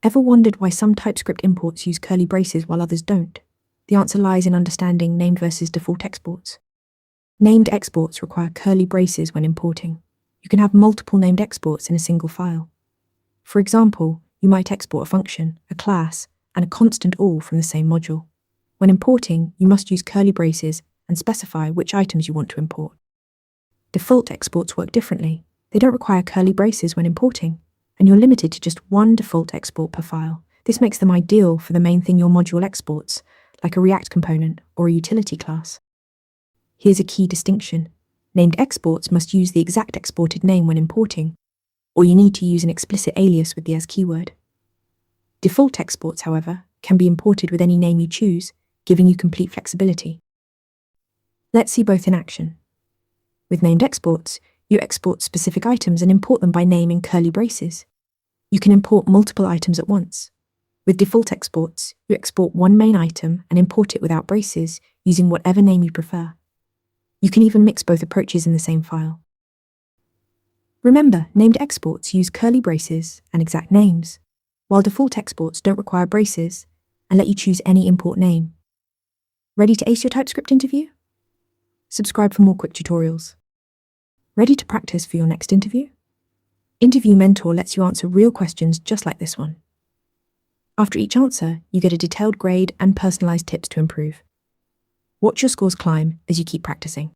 Ever wondered why some TypeScript imports use curly braces while others don't? The answer lies in understanding named versus default exports. Named exports require curly braces when importing. You can have multiple named exports in a single file. For example, you might export a function, a class, and a constant all from the same module. When importing, you must use curly braces and specify which items you want to import. Default exports work differently. They don't require curly braces when importing, and you're limited to just one default export per file. This makes them ideal for the main thing your module exports, like a React component or a utility class. Here's a key distinction. Named exports must use the exact exported name when importing, or you need to use an explicit alias with the as keyword. Default exports, however, can be imported with any name you choose, giving you complete flexibility. Let's see both in action. With named exports, you export specific items and import them by name in curly braces. You can import multiple items at once. With default exports, you export one main item and import it without braces, using whatever name you prefer. You can even mix both approaches in the same file. Remember, named exports use curly braces and exact names, while default exports don't require braces and let you choose any import name. Ready to ace your TypeScript interview? Subscribe for more quick tutorials. Ready to practice for your next interview? Interview Mentor lets you answer real questions just like this one. After each answer, you get a detailed grade and personalized tips to improve. Watch your scores climb as you keep practicing.